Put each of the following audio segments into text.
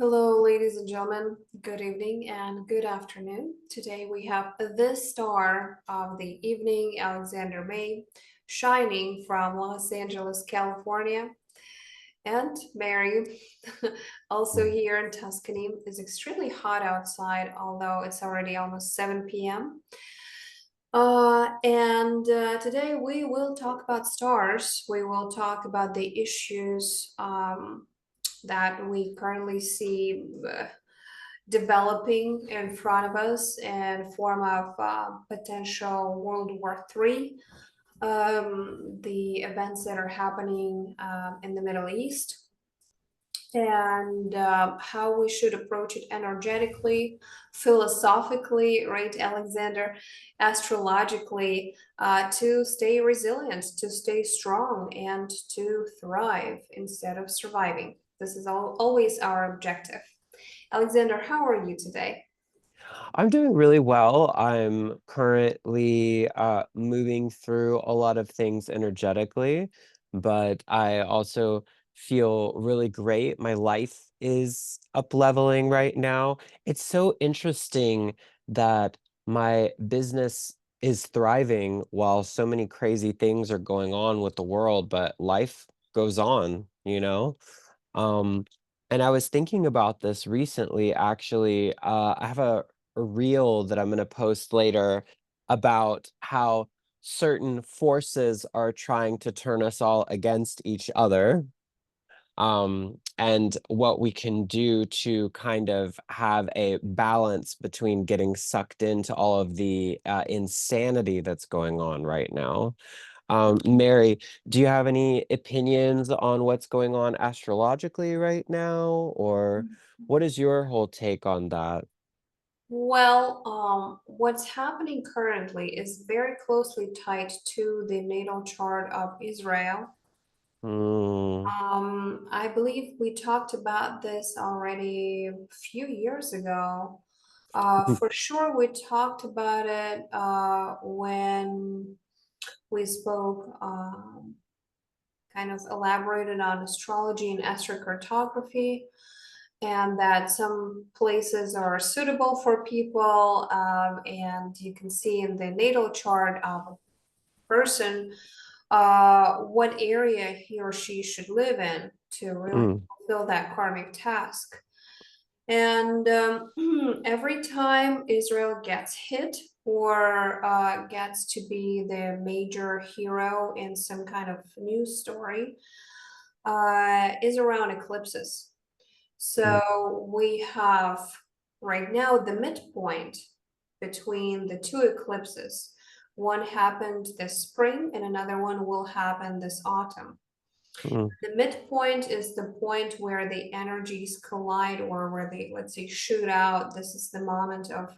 Hello, ladies and gentlemen. Good evening and good afternoon. Today we have the star of the evening, Alexander May, shining from Los Angeles, California, and Mary, also Mm. here in Tuscany. It's extremely hot outside, although it's already almost 7 p.m. And today we will talk about stars. We will talk about the issues that we currently see developing in front of us in form of potential World War III, the events that are happening in the Middle East, and how we should approach it energetically, philosophically, right, Alexander, astrologically, to stay resilient, to stay strong, and to thrive instead of surviving. This is always our objective. Alexander, how are you today? I'm doing really well. I'm currently moving through a lot of things energetically, but I also feel really great. My life is up leveling right now. It's so interesting that my business is thriving while so many crazy things are going on with the world, but life goes on. Um, and I was thinking about this recently, actually. I have a reel that I'm going to post later about how certain forces are trying to turn us all against each other, and what we can do to kind of have a balance between getting sucked into all of the insanity that's going on right now. Mary, do you have any opinions on what's going on astrologically right now, or what is your whole take on that? Well, what's happening currently is very closely tied to the natal chart of Israel. Mm, I believe we talked about this already a few years ago. For sure, we talked about it when we spoke, kind of elaborated on astrology and astrocartography, and that some places are suitable for people. And you can see in the natal chart of a person what area he or she should live in to really mm, fulfill that karmic task. And every time Israel gets hit or gets to be the major hero in some kind of news story, is around eclipses. mm, So we have right now the midpoint between the two eclipses. One happened this spring and another one will happen this autumn. mm, The midpoint is the point where the energies collide or where they, let's say, shoot out. This is the moment of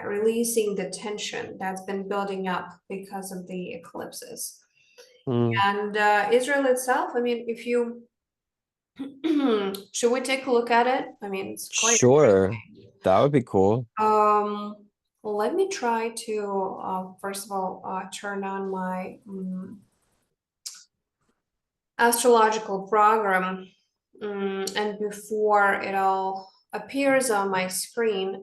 releasing the tension that's been building up because of the eclipses. mm. And Israel itself, I mean, if you should we take a look at it? I mean, it's quite Sure, interesting. that would be cool. Let me try to first of all turn on my astrological program, and before it all appears on my screen,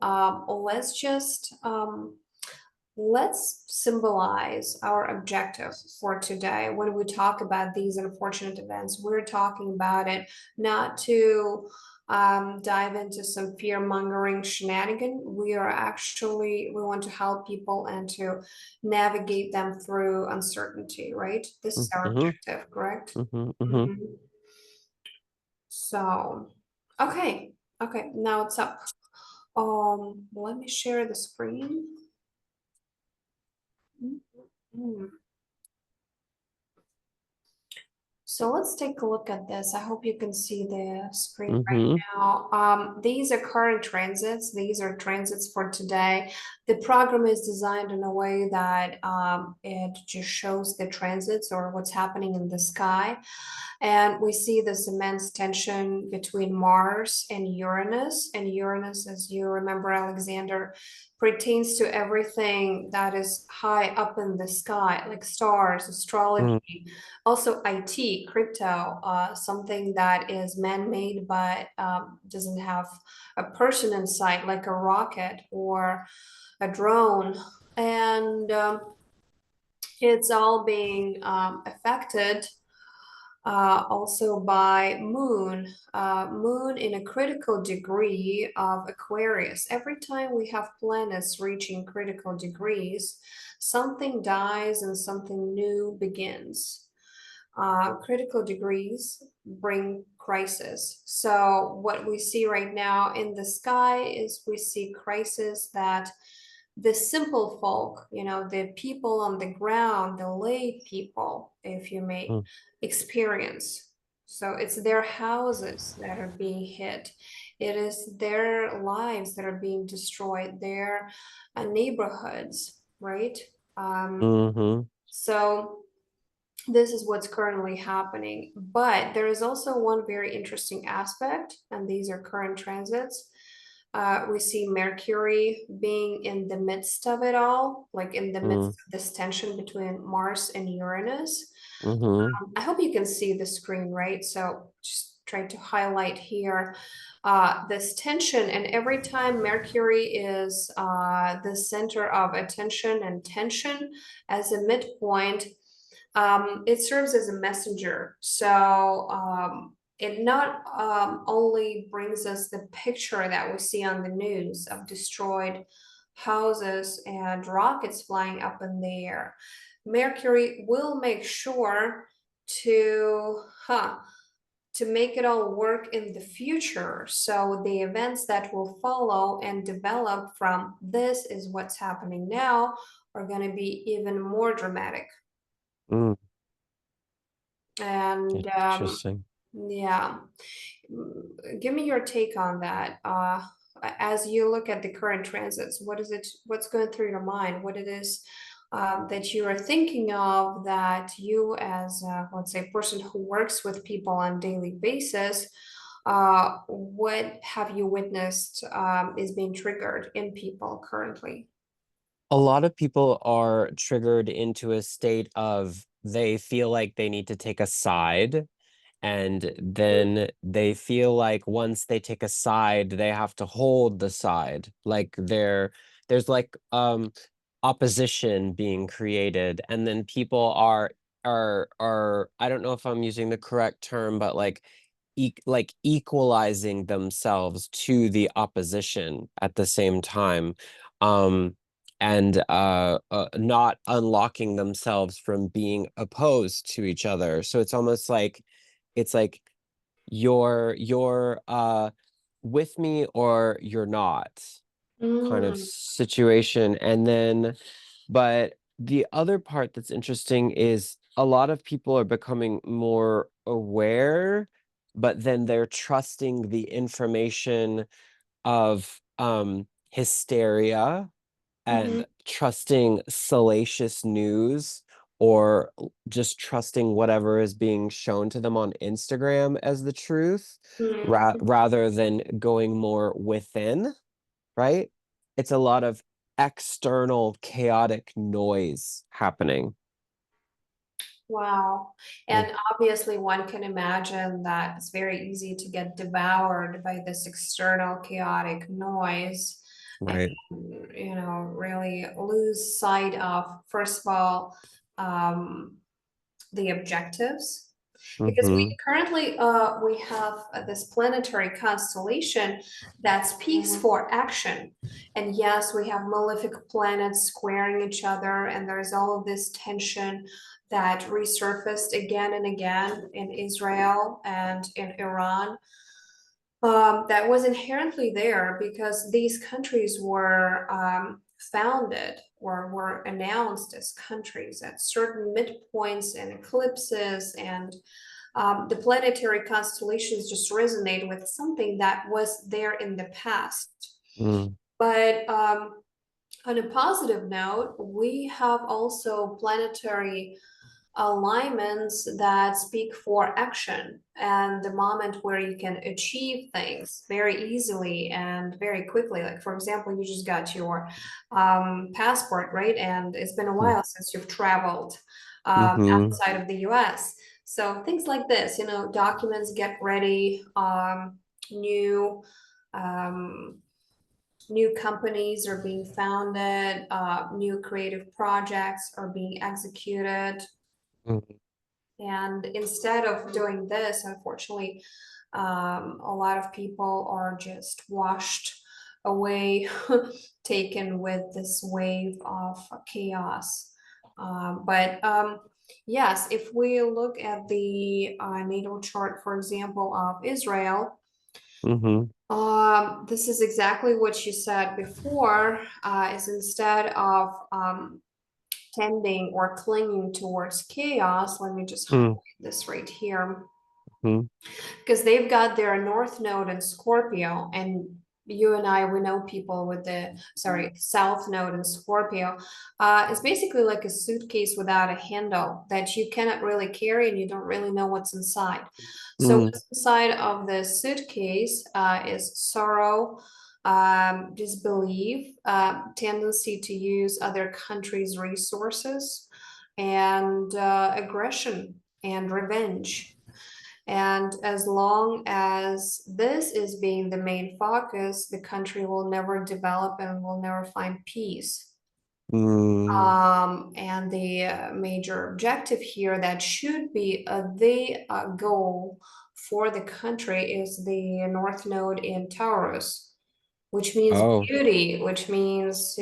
let's symbolize our objective for today. When we talk about these unfortunate events, we're talking about it not to dive into some fear mongering shenanigan. We want to help people and to navigate them through uncertainty, right? This is our Mm-hmm, objective, correct? mm-hmm, mm-hmm. Mhm. So, okay, okay, now it's up. Let me share the screen. Mhm. So let's take a look at this. I hope you can see the screen right Mm-hmm. now. These are current transits. These are transits for today. The program is designed in a way that it just shows the transits or what's happening in the sky. And we see this immense tension between Mars and Uranus. And Uranus, as you remember, Alexander, pertains to everything that is high up in the sky, like stars, mm, astrology, also IT, crypto, something that is man-made but doesn't have a person inside, like a rocket or a drone. And it's all being affected also by moon in a critical degree of Aquarius. Every time we have planets reaching critical degrees, something dies and something new begins. Critical degrees bring crisis. So what we see right now in the sky is we see crisis that the simple folk, the people on the ground, the lay people, if you may, mm, experience. So it's their houses that are being hit. It is their lives that are being destroyed, their neighborhoods, right? Um, mm-hmm, so this is what's currently happening. But there is also one very interesting aspect, and these are current transits. We see Mercury being in the midst of it all, like in the midst mm, of this tension between Mars and Uranus. mm-hmm, I hope you can see the screen, right? So just try to highlight here this tension. And every time Mercury is the center of attention and tension as a midpoint, it serves as a messenger. So it not only brings us the picture that we see on the news of destroyed houses and rockets flying up in the air. Mercury will make sure to, to make it all work in the future. So the events that will follow and develop from this is what's happening now are going to be even more dramatic. mm. And Interesting. yeah, give me your take on that. As you look at the current transits, what is it? What's going through your mind? What it is that you are thinking of that you, as let's say, person who works with people on a daily basis, what have you witnessed is being triggered in people currently? A lot of people are triggered into a state of they feel like they need to take a side, and then they feel like once they take a side, they have to hold the side. Like there's like opposition being created, and then people are I don't know if I'm using the correct term, but like like equalizing themselves to the opposition at the same time. And not unlocking themselves from being opposed to each other. So it's like you're with me or you're not kind of Mm, situation. And then but the other part that's interesting is a lot of people are becoming more aware, but then they're trusting the information of hysteria mhm, and trusting salacious news, or just trusting whatever is being shown to them on Instagram as the truth, mhm. rather than going more within, right? It's a lot of external chaotic noise happening. Wow. Mm, And obviously, one can imagine that it's very easy to get devoured by this external chaotic noise and, right. really lose sight of, first of all, um, the objectives, because we Mm-hmm. currently we have this planetary constellation that speaks for action. And yes, we have malefic planets squaring each other, and there's all of this tension that resurfaced again and again in Israel and in Iran, that was inherently there because these countries were founded or were announced as countries at certain midpoints and eclipses, and the planetary constellations just resonate with something that was there in the past. Mm, But on a positive note, we have also planetary alignments that speak for action and the moment where you can achieve things very easily and very quickly. Like, for example, you just got your passport, right? And it's been a while since you've traveled Mm-hmm. outside of the US. So things like this, documents get ready, new um, new companies are being founded, new creative projects are being executed. Mm-hmm. And instead of doing this, unfortunately, a lot of people are just washed away, taken with this wave of chaos. But yes, if we look at the natal chart, for example, of Israel, Mm-hmm. this is exactly what you said before, is instead of tending or clinging towards chaos, let me just highlight this right here, Mm-hmm. because they've got their North Node in Scorpio, and you and I, we know people with the, sorry, South Node in Scorpio. It's basically like a suitcase without a handle that you cannot really carry and you don't really know what's inside. So Mm-hmm. what's inside of the suitcase is sorrow, disbelief, tendency to use other countries' resources, and aggression and revenge. And as long as this is being the main focus, the country will never develop and will never find peace. Mm-hmm. And the major objective here that should be the goal for the country is the North Node in Taurus, which means Oh. beauty, which means,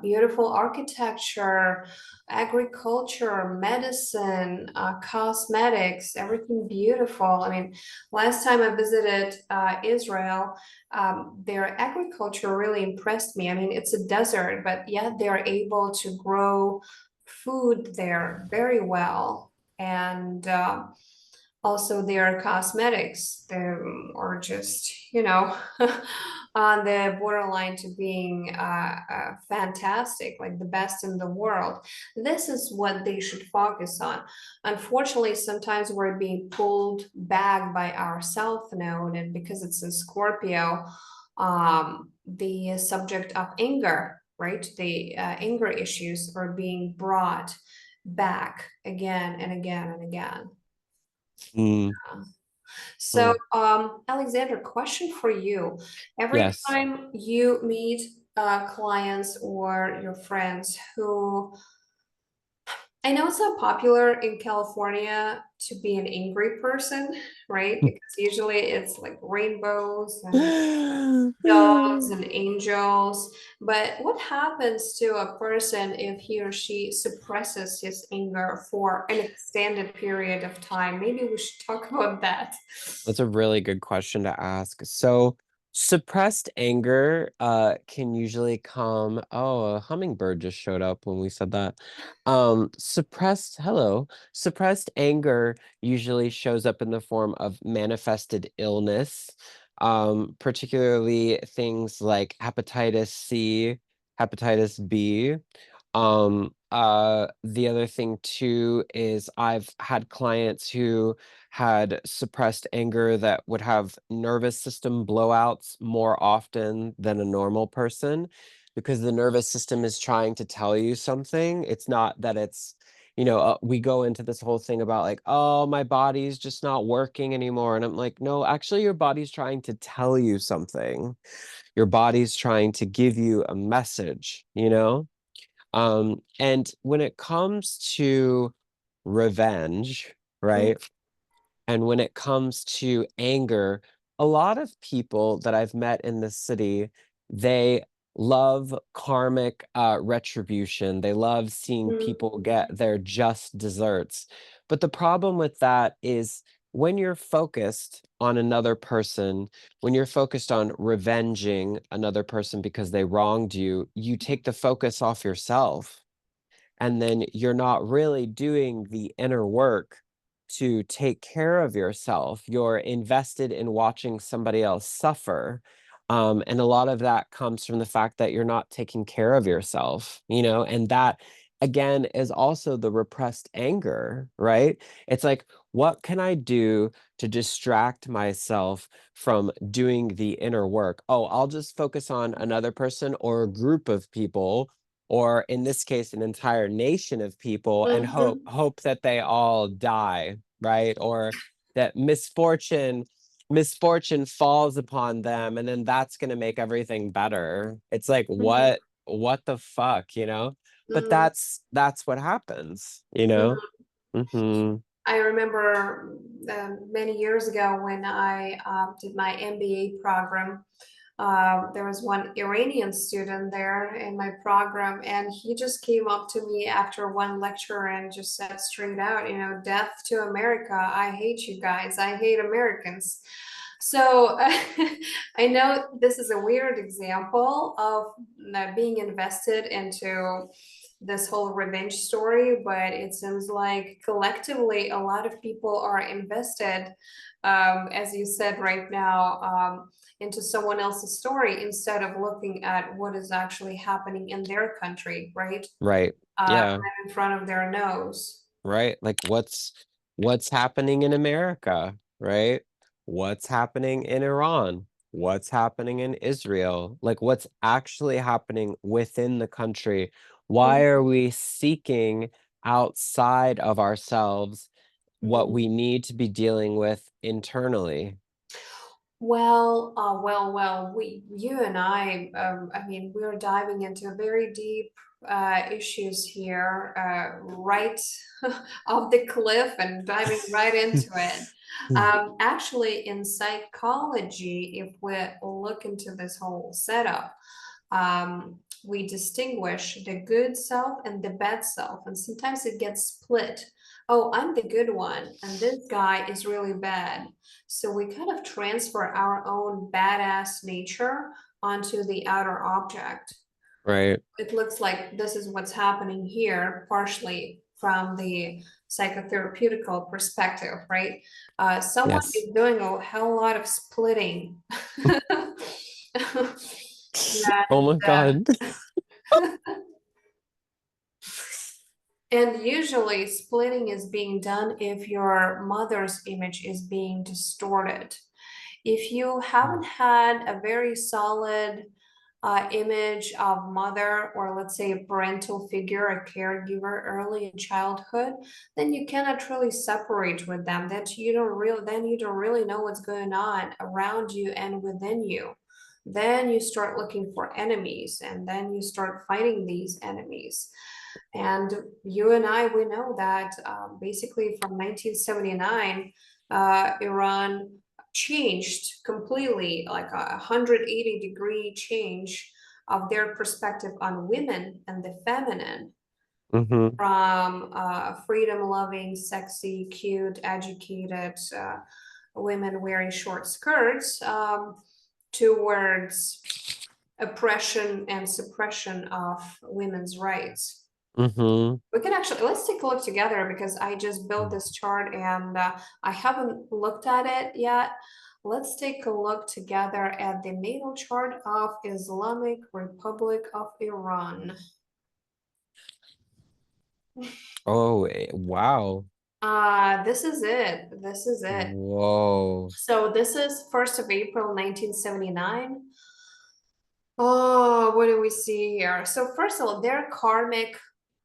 beautiful architecture, agriculture, medicine, cosmetics, everything beautiful. I mean, last time I visited Israel, their agriculture really impressed me. I mean, it's a desert, but yet they're able to grow food there very well. And also their cosmetics are just, on the borderline to being fantastic, like the best in the world. This is what they should focus on. Unfortunately, sometimes we're being pulled back by our South Node, and because it's in Scorpio, the subject of anger, right? The anger issues are being brought back again and again and again. Mm-hmm. So, Alexander, question for you. Every Yes. time you meet clients or your friends who, I know it's not popular in California to be an angry person, right? Because usually it's like rainbows and dogs and angels. But what happens to a person if he or she suppresses his anger for an extended period of time? Maybe we should talk about that. That's a really good question to ask. So, suppressed anger can usually come. Oh, a hummingbird just showed up when we said that. Suppressed anger usually shows up in the form of manifested illness, particularly things like hepatitis C, hepatitis B. The other thing too is I've had clients who had suppressed anger that would have nervous system blowouts more often than a normal person because the nervous system is trying to tell you something. It's not that we go into this whole thing about like, oh, my body's just not working anymore. And I'm like, no, actually, your body's trying to tell you something. Your body's trying to give you a message, you know? And when it comes to revenge, right? And when it comes to anger, a lot of people that I've met in the city, they love karmic retribution. They love seeing Mhm. people get their just desserts. But the problem with that is when you're focused on another person, when you're focused on revenging another person because they wronged you, you take the focus off yourself and then you're not really doing the inner work to take care of yourself. You're invested in watching somebody else suffer. And a lot of that comes from the fact that you're not taking care of yourself, and that again is also the repressed anger, right? It's like, what can I do to distract myself from doing the inner work? Oh, I'll just focus on another person or a group of people, or in this case, an entire nation of people, and hope Mm-hmm. hope that they all die, right? Or that misfortune falls upon them, and then that's going to make everything better. It's like, Mm-hmm. what the fuck, you know? But Mm-hmm. that's what happens, you know? Mm-hmm. I remember many years ago when I did my MBA program. There was one Iranian student there in my program, and he just came up to me after one lecture and just said straight out, death to America. I hate you guys. I hate Americans. So I know this is a weird example of being invested into this whole revenge story, but it seems like collectively a lot of people are invested, as you said right now, into someone else's story instead of looking at what is actually happening in their country, right? Right. Yeah. Right in front of their nose. Right. Like what's happening in America, right? What's happening in Iran? What's happening in Israel? Like what's actually happening within the country? Why are we seeking outside of ourselves what Mhm. we need to be dealing with internally? You and I mean, we're diving into very deep issues here, right off the cliff and diving right into it. Actually, in psychology, if we look into this whole setup, we distinguish the good self and the bad self, and sometimes it gets split. Oh, I'm the good one, and this guy is really bad. So we kind of transfer our own badass nature onto the outer object. Right. It looks like this is what's happening here, partially from the psychotherapeutical perspective, right? Someone Yes. is doing a hell lot of splitting. Oh my And, God. and usually splitting is being done if your mother's image is being distorted. If you haven't had a very solid image of mother, or let's say a parental figure, a caregiver early in childhood, then you cannot really separate with them. Then you don't really know what's going on around you and within you. Then you start looking for enemies, and then you start fighting these enemies. And you and I, we know that basically from 1979, Iran changed completely, like a 180-degree change of their perspective on women and the feminine, Mm-hmm. from freedom-loving, sexy, cute, educated women wearing short skirts, towards oppression and suppression of women's rights. Mm-hmm. We can actually, let's take a look together because I just built this chart and I haven't looked at it yet. Let's take a look together at the natal chart of Islamic Republic of Iran. Oh, wow. This is it. This is it. Whoa. So this is 1st of April, 1979. Oh, what do we see here? So first of all, their karmic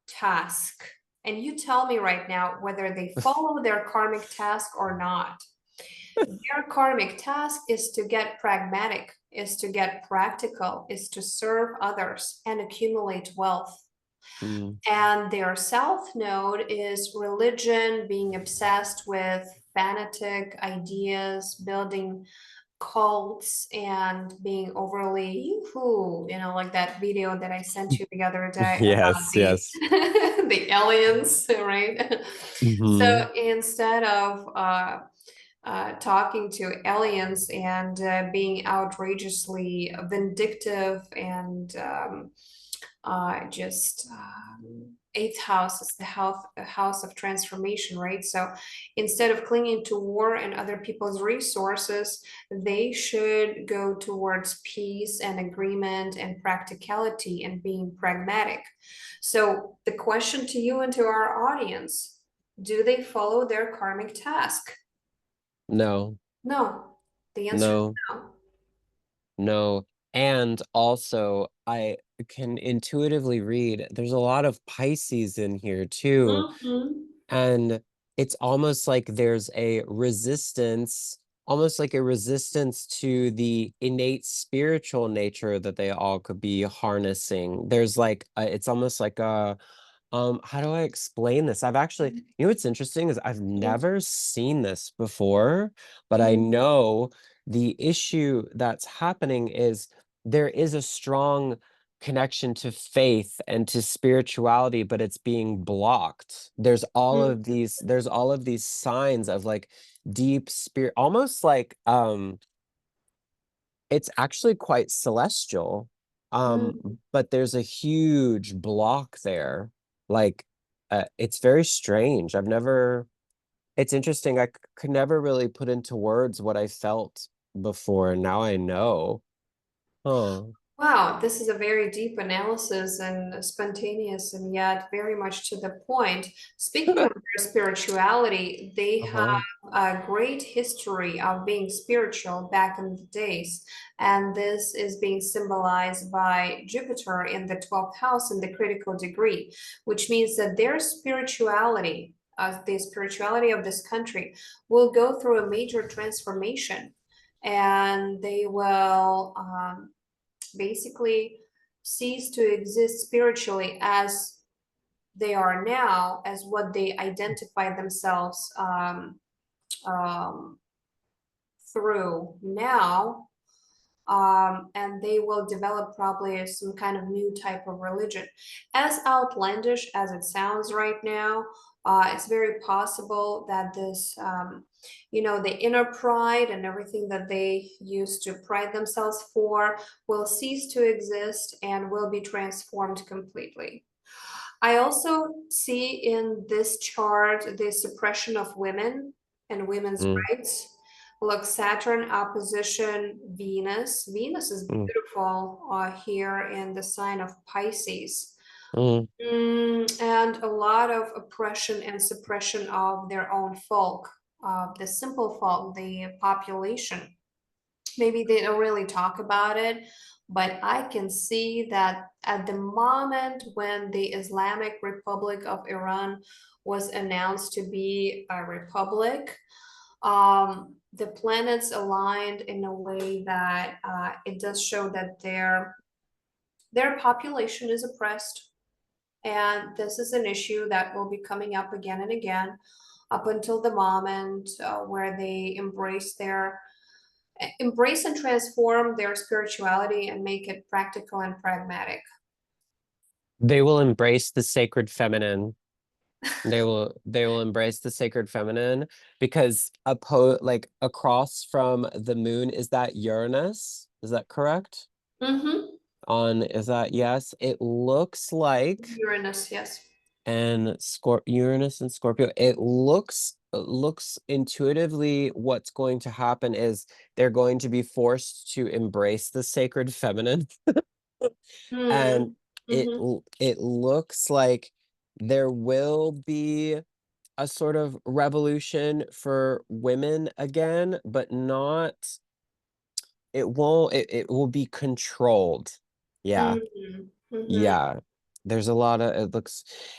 task. And you tell me right now whether they follow their karmic task or not. Their karmic task is to get pragmatic, is to get practical, is to serve others and accumulate wealth. Mm, And their south node is religion, being obsessed with fanatic ideas, building cults, and being overly yoo-hoo, like that video that I sent you the other day about yes, the yes. the aliens, right? Mm-hmm. So instead of talking to aliens and being outrageously vindictive and just eighth house is the health a house of transformation, right? So instead of clinging to war and other people's resources, they should go towards peace and agreement and practicality and being pragmatic. So the question to you and to our audience, do they follow their karmic task? No, No. The answer is no, no. no. And also, I can intuitively read, there's a lot of Pisces in here too. Mhm. And it's almost like there's a resistance, almost like a resistance to the innate spiritual nature that they all could be harnessing. There's like, it's almost like a, how do I explain this? I've actually, you know what's interesting is I've never seen this before, but I Mhm. know the issue that's happening is there is a strong connection to faith and to spirituality, but it's being blocked. There's all of these signs of like deep spirit, almost like it's actually quite celestial, Mhm. but there's a huge block there. Like, it's very strange. It's interesting. Could never really put into words what I felt before, and now I know. Huh. Wow, this is a very deep analysis and spontaneous and yet very much to the point. Speaking of their spirituality, they have Uh-huh. a great history of being spiritual back in the days. And this is being symbolized by Jupiter in the 12th house in the critical degree, which means that their spirituality, the spirituality of this country, will go through a major transformation. And they will basically cease to exist spiritually as they are now, as what they identify themselves um, through now, and they will develop probably some kind of new type of religion. As outlandish as it sounds right now, it's very possible that this, the inner pride and everything that they used to pride themselves for will cease to exist and will be transformed completely. I also see in this chart the suppression of women and women's Mm, rights. Look, Saturn opposition Venus. Venus is mm, beautiful here in the sign of Pisces. mm. And a lot of oppression and suppression of their own folk, the simple folk, the population. Maybe they don't really talk about it, but I can see that at the moment when the Islamic Republic of Iran was announced to be a republic, the planets aligned in a way that it does show that their population is oppressed, and this is an issue that will be coming up again and again up until the moment where they embrace and transform their spirituality and make it practical and pragmatic. They will embrace the sacred feminine. They will embrace the sacred feminine because like across from the moon, is that Uranus? Is that correct? Mm-hmm. Is that yes? It looks like Uranus, yes. and Uranus and Scorpio. It looks intuitively what's going to happen is they're going to be forced to embrace the sacred feminine. And Mm. Mm-hmm. it looks like there will be a sort of revolution for women again, but not it will be controlled. Yeah. Mm-hmm. Mm-hmm. Yeah. There's a lot of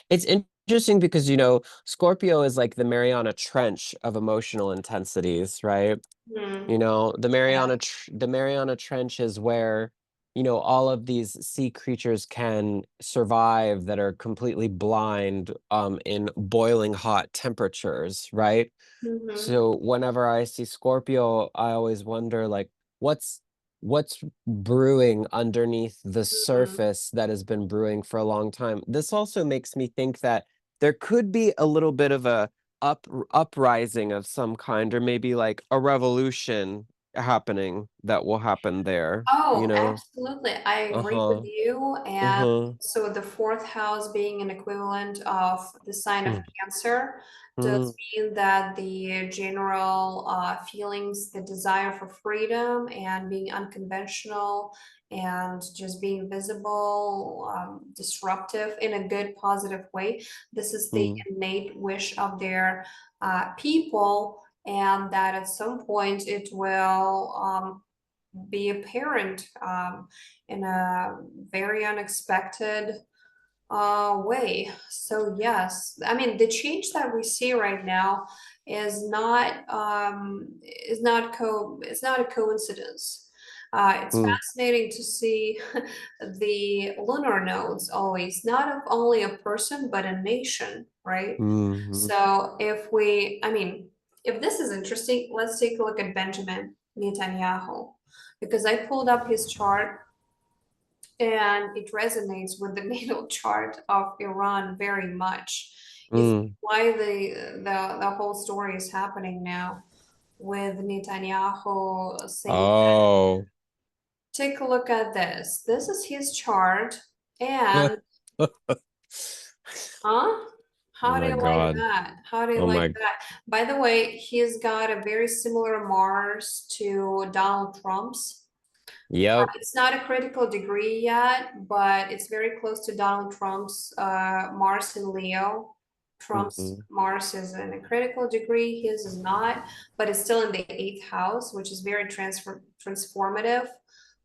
it's interesting because Scorpio is like the Mariana Trench of emotional intensities, right? Mm-hmm. Yeah. The Mariana Trench is where, all of these sea creatures can survive that are completely blind in boiling hot temperatures, right? Mm-hmm. So whenever I see Scorpio, I always wonder like what's what's brewing underneath the Mm-hmm. surface that has been brewing for a long time. This also makes me think that there could be a little bit of a uprising of some kind, or maybe like a revolution happening that will happen there, you Oh, know? absolutely. I agree with Uh-huh. you. And Uh-huh. so the fourth house being an equivalent of the sign of Mm, Cancer does mm, mean that the general feelings, the desire for freedom and being unconventional and just being visible, disruptive in a good, positive way. This is the mm, innate wish of their people, and that at some point it will. Be a parent in a very unexpected way. So yes, I mean the change that we see right now is not a coincidence. It's mm, fascinating to see the lunar nodes always, not of only a person but a nation, right? mm, So I mean, if this is interesting, let's take a look at Benjamin Netanyahu, because I pulled up his chart and it resonates with the natal chart of Iran very much. It's mm. why the whole story is happening now with Netanyahu saying, Oh. take a look at this. This is his chart, and huh? Oh How do my you like God. that? How do you Oh like my, that? By the way, he's got a very similar Mars to Donald Trump's. yep. It's not a critical degree yet, but it's very close to Donald Trump's Mars in Leo. Trump's Hmm. Mars is in a critical degree, his is not, but it's still in the eighth house, which is very transformative.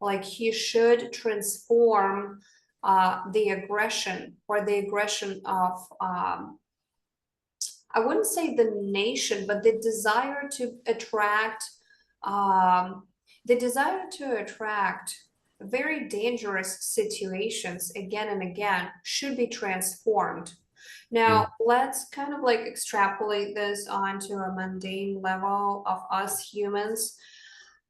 Like he should transform the aggression or the aggression of I wouldn't say the nation, but um, the desire to attract very dangerous situations again and again should be transformed. Now, let's kind of like extrapolate this onto a mundane level of us humans.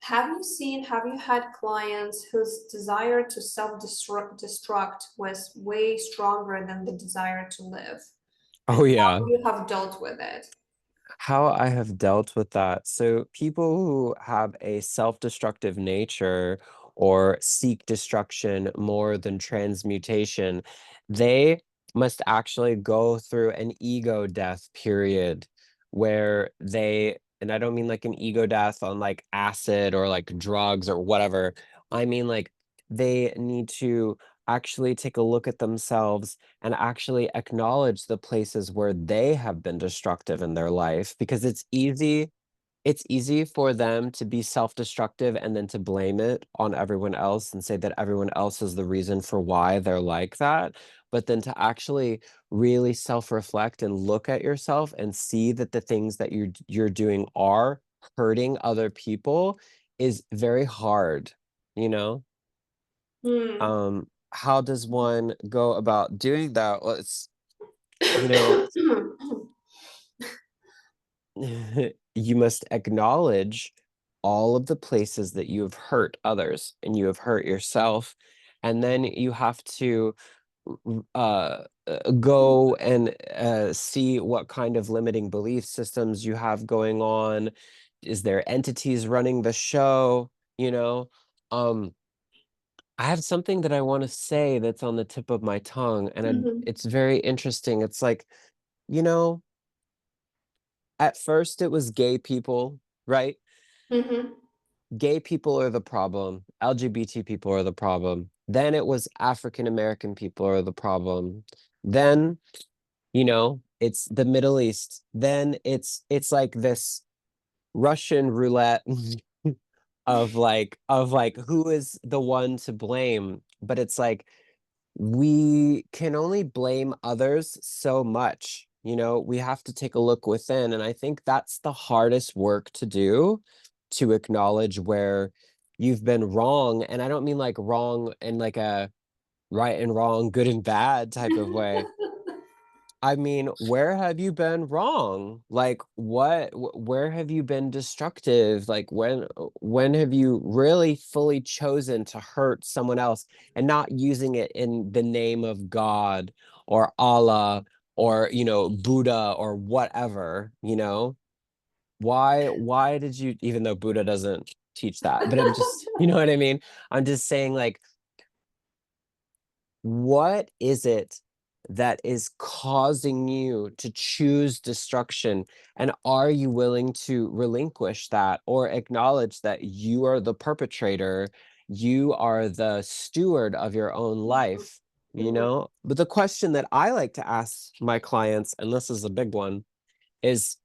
Have you had clients whose desire to self-destruct was way stronger than the desire to live? And Oh how yeah. you have dealt with it? How I have dealt with that. So people who have a self-destructive nature or seek destruction more than transmutation, they must actually go through an ego death period where and I don't mean like an ego death on like acid or like drugs or whatever. I mean like they need to actually take a look at themselves and actually acknowledge the places where they have been destructive in their life because it's easy for them to be self-destructive and then to blame it on everyone else and say that everyone else is the reason for why they're like that, but then to actually really self-reflect and look at yourself and see that the things that you're doing are hurting other people is very hard, you know? Hmm. How does one go about doing that? Well, you know, you must acknowledge all of the places that you have hurt others and you have hurt yourself. And then you have to go and see what kind of limiting belief systems you have going on. Is there entities running the show? You know, um, I have something that I want to say that's on the tip of my tongue, and Mhm, it's very interesting. It's like, you know, at first it was gay people, right? mhm, Gay people are the problem. LGBT people are the problem. Then it was African American people are the problem. Then, it's the Middle East. Then it's like this Russian roulette of like who is the one to blame. But it's like we can only blame others so much. We have to take a look within. And I think that's the hardest work to do, to acknowledge where you've been wrong. And I don't mean like wrong in like a right and wrong, good and bad type of way. I mean, where have you been wrong? Like where have you been destructive? Like when have you really fully chosen to hurt someone else and not using it in the name of God or Allah or, Buddha or whatever? Why did you, even though Buddha doesn't teach that, but I'm just, you know what I mean? I'm just saying, like, what is it that is causing you to choose destruction? And are you willing to relinquish that or acknowledge that you are the perpetrator? You are the steward of your own life, you Mhm. know? But the question that I like to ask my clients, and this is a big one, is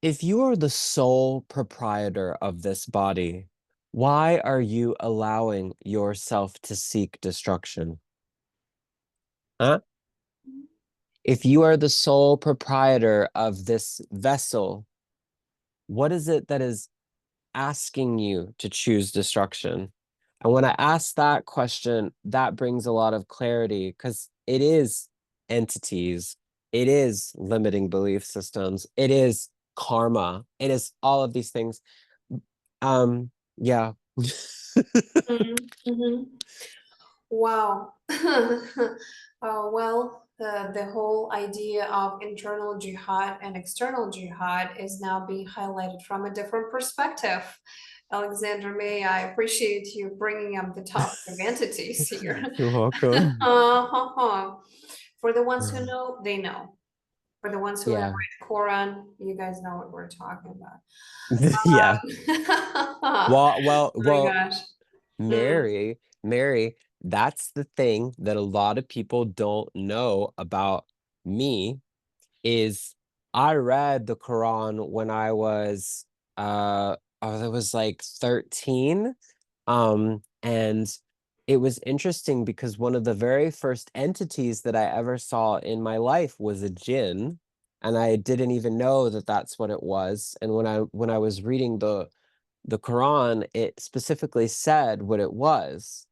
if you are the sole proprietor of this body, why are you allowing yourself to seek destruction? Huh? If you are the sole proprietor of this vessel, what is it that is asking you to choose destruction? And when I ask that question, that brings a lot of clarity because it is entities, it is limiting belief systems, it is karma, it is all of these things. Yeah. Mhm. Mhm. Wow. Well, the whole idea of internal jihad and external jihad is now being highlighted from a different perspective. Alexander May, I appreciate you bringing up the topic of entities here. You're welcome. Uh-huh. For the ones who know, they know. For the ones who have Yeah. read Quran, you guys know what we're talking about. Yeah. Oh my Well, gosh. Mm. Mary, that's the thing that a lot of people don't know about me is I read the Quran when I was I was like 13. And it was interesting because one of the very first entities that I ever saw in my life was a jinn, and I didn't even know that that's what it was. And when I was reading the Quran, it specifically said what it was.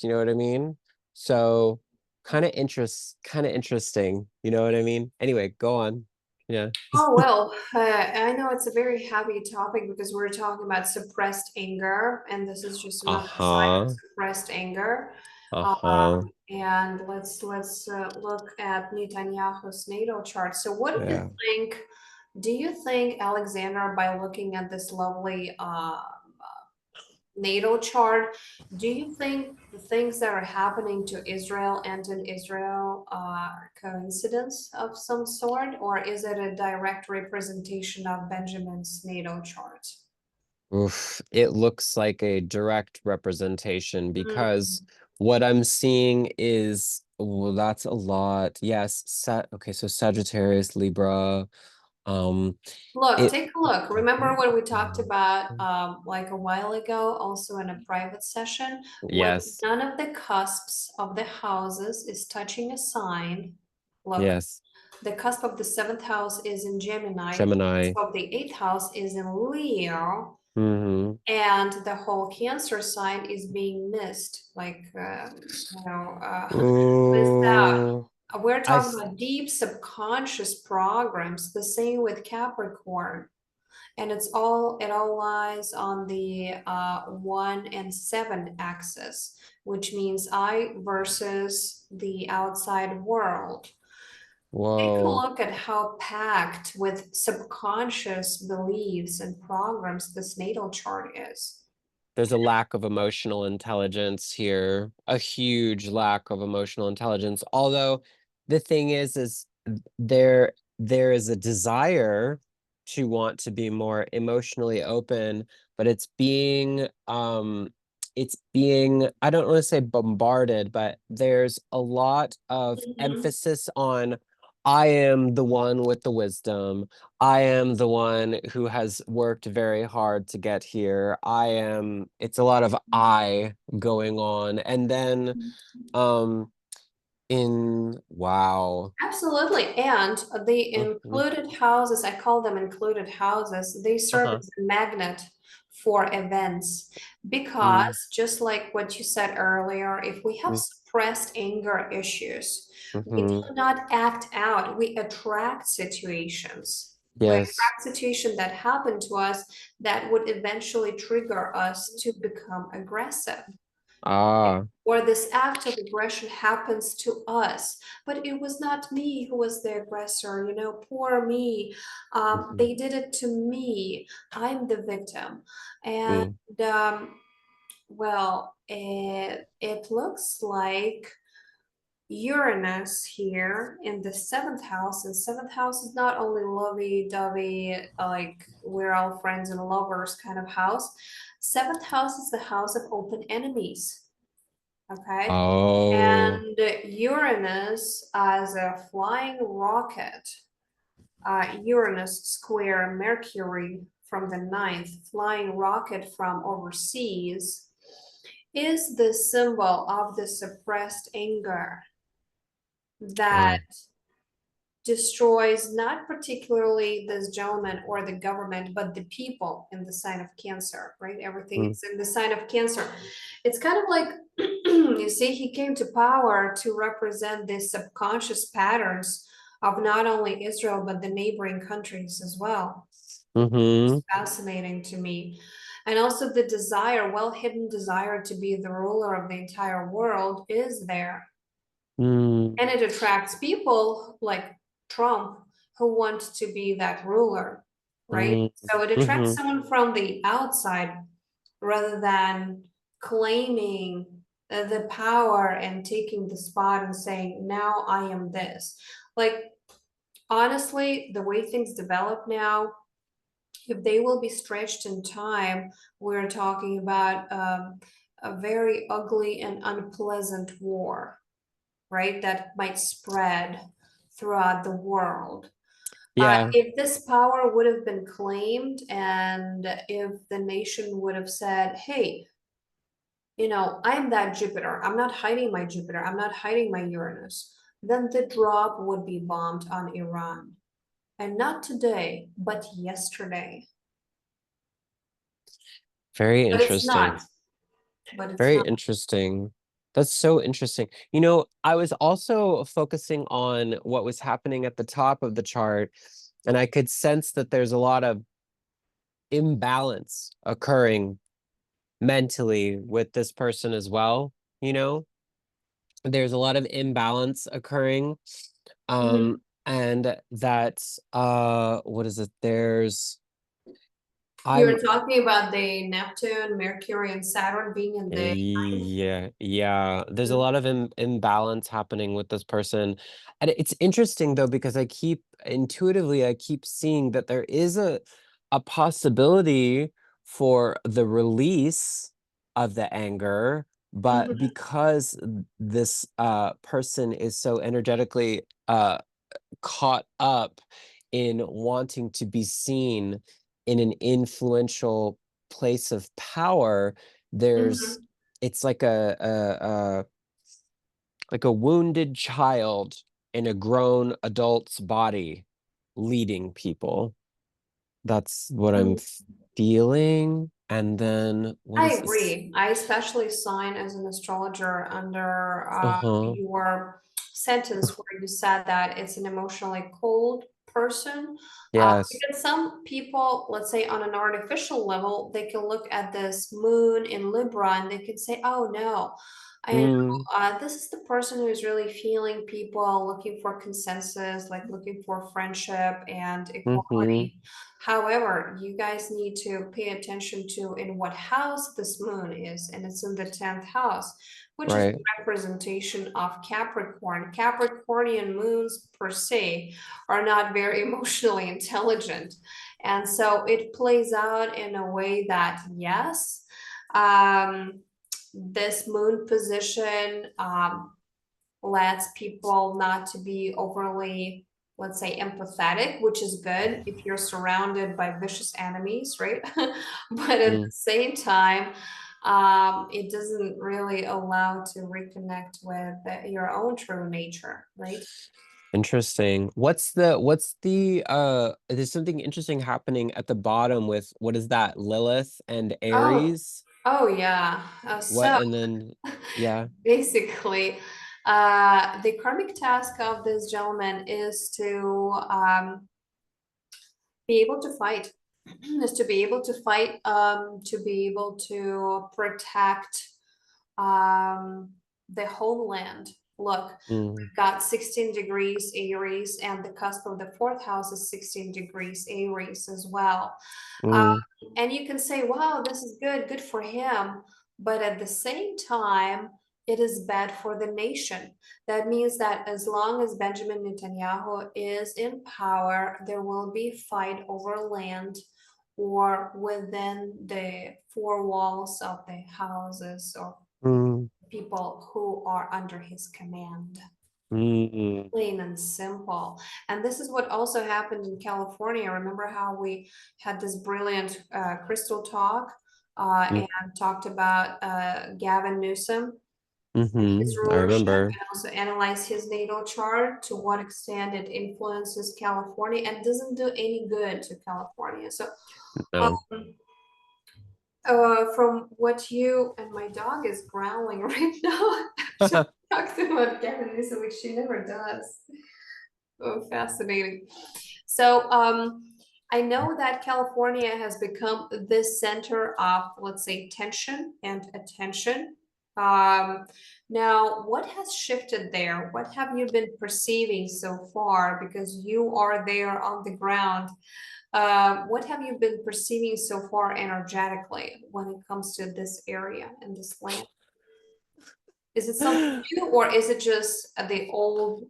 Do you know what I mean? So kind of interesting. You know what I mean? Anyway, go on. Yeah. Oh, well, I know it's a very heavy topic because we're talking about suppressed anger, and this is just another side of Uh-huh. suppressed anger. Uh-huh. And let's look at Netanyahu's natal chart. So, what do you Yeah. think? Do you think Alexander, by looking at this lovely natal chart, do you think the things that are happening to Israel and in Israel are coincidence of some sort, or is it a direct representation of Benjamin's natal chart? Oof, it looks like a direct representation because Mm. what I'm seeing is, well, that's a lot. Yes, okay, so Sagittarius, Libra, um, Look, it take a look. Remember what we talked about like a while ago, also in a private session, when yes, none of the cusps of the houses is touching a sign. Look, yes, the cusp of the seventh house is in Gemini, the cusp Gemini. of the eighth house is in Leo, Mm-hmm. and the whole Cancer sign is being missed, like, missed out. Ooh, We're I talking about deep subconscious programs, the same with Capricorn. And it all lies on the 1 and 7 axis, which means I versus the outside world. Take a whoa. look at how packed with subconscious beliefs and programs this natal chart is. There's a lack of emotional intelligence here, a huge lack of emotional intelligence. Although the thing is there is a desire to want to be more emotionally open, but it's being, I don't want to say bombarded, but there's a lot of Mhm. emphasis on I am the one with the wisdom. I am the one who has worked very hard to get here. It's a lot of I going on. And then um wow. Absolutely. And the Mhm. included houses, I call them included houses, they serve Uh-huh. as a magnet for events. Mm, Because just like what you said earlier, if we have mm, suppressed anger issues, we do mhm. not act out, we attract situations. We Yes. attract situations that happen to us that would eventually trigger us to become aggressive. Ah. or this act of aggression happens to us, but it was not me who was the aggressor, poor me. Mhm. They did it to me. I'm the victim. And Mm. well, it looks like Uranus here in the seventh house, and seventh house is not only lovey-dovey, like we're all friends and lovers kind of house. Seventh house is the house of open enemies. Okay. Oh. And Uranus as a flying rocket, Uranus square Mercury from the ninth, flying rocket from overseas, is the symbol of the suppressed anger that Oh. destroys not particularly this gentleman or the government, but the people in the sign of Cancer, right? Everything Mm. is in the sign of Cancer. It's kind of like, you see, he came to power to represent these subconscious patterns of not only Israel, but the neighboring countries as well. It's Mm-hmm. fascinating to me. And also the desire, well hidden desire to be the ruler of the entire world is there. Mm. And it attracts people like Trump who want to be that ruler, right? Mm. So it attracts Mm-hmm. someone from the outside rather than claiming the power and taking the spot and saying, now I am this. Like, honestly, the way things develop now, if they will be stretched in time, we're talking about a very ugly and unpleasant war, right? That might spread throughout the world. Yeah. If this power would have been claimed and if the nation would have said, hey, I'm that Jupiter, I'm not hiding my Jupiter, I'm not hiding my Uranus, then the drop would be bombed on Iran. And not today, but yesterday. Very But it's interesting. not. But it's Very not. interesting. That's so interesting. I was also focusing on what was happening at the top of the chart, and I could sense that there's a lot of imbalance occurring mentally with this person as well. You know, there's a lot of imbalance occurring. Mhm. And that's what is it? I'm You're talking about the Neptune, Mercury, and Saturn being in the ninth. Yeah, yeah. There's a Mhm. lot of imbalance happening with this person. And it's interesting though, because I keep seeing that there is a possibility for the release of the anger, but Mhm. because this person is so energetically caught up in wanting to be seen in an influential place of power, there's Mhm. it's like a wounded child in a grown adult's body leading people. That's what I'm Mhm. feeling. And then what I is this? agree. I especially sign as an astrologer under Uh-huh. your sentence where you said that it's an emotionally cold person. Yes. Because some people, let's say on an artificial level, they can look at this moon in Libra and they can say, oh no, Mm, this is the person who is really feeling people, looking for consensus, like looking for friendship and mm-hmm. equality. However, you guys need to pay attention to in what house this moon is, and it's in the 10th house, which is the Right. representation of Capricorn. Capricornian moons, per se, are not very emotionally intelligent. And so it plays out in a way that, yes, um, this moon position lets people not to be overly, let's say, empathetic, which is good if you're surrounded by vicious enemies, right? But at Mm. the same time, it doesn't really allow to reconnect with your own true nature, right? Interesting. There's something interesting happening at the bottom with what is that? Lilith and Oh, Aries? oh yeah. What So and then yeah. basically, the karmic task of this gentleman is to be able to fight, is to be able to fight, to be able to protect um, the homeland. Look, Mm, got 16 degrees Aries, and the cusp of the fourth house is 16 degrees Aries as well. mm, And you can say, wow, this is good, good for him. But at the same time, it is bad for the nation. That means that as long as Benjamin Netanyahu is in power, there will be fight over land or within the four walls of the houses or mm, people who are under his command. mm, Plain and simple. And this is what also happened in California. Remember how we had this brilliant crystal talk mm, and talked about Gavin Newsom and his I rulership, remember. and also analyze his natal chart, to what extent it influences California and doesn't do any good to California. So No. um, from what you and my dog is growling right now, she talks about Gavin Newsom, which she never does. Oh, fascinating. So, I know that California has become the center of, let's say, tension and attention. Um, Now, what has shifted there? What have you been perceiving so far? Because you are there on the ground. What have you been perceiving so far energetically when it comes to this area and this land? Is it something new, or is it just the old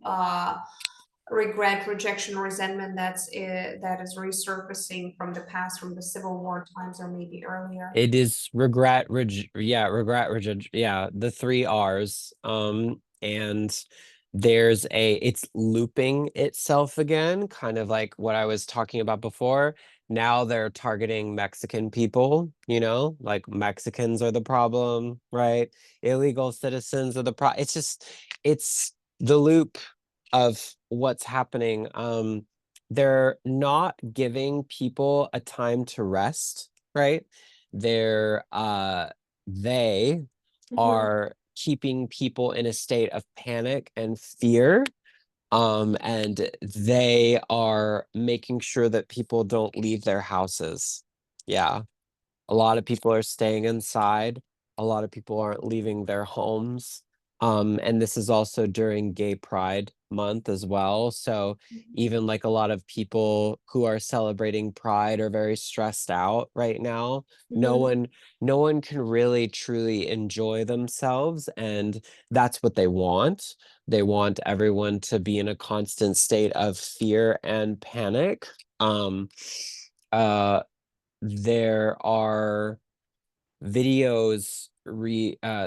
regret, rejection, resentment that is resurfacing from the past, from the Civil War times, or maybe earlier? It is regret, yeah, regret, yeah, the three R's. And it's looping itself again, kind of like what I was talking about before. Now they're targeting Mexican people, like Mexicans are the problem, right? Illegal citizens are the problem. It's the loop of what's happening. They're not giving people a time to rest, right? they're uh they Mhm, are keeping people in a state of panic and fear, and they are making sure that people don't leave their houses. Yeah, a lot of people are staying inside. A lot of people aren't leaving their homes. And this is also during Gay Pride Month as well. So even like a lot of people who are celebrating Pride are very stressed out right now. No mhm, one, no one can really truly enjoy themselves, and that's what they want. They want everyone to be in a constant state of fear and panic. Um, uh, there are videos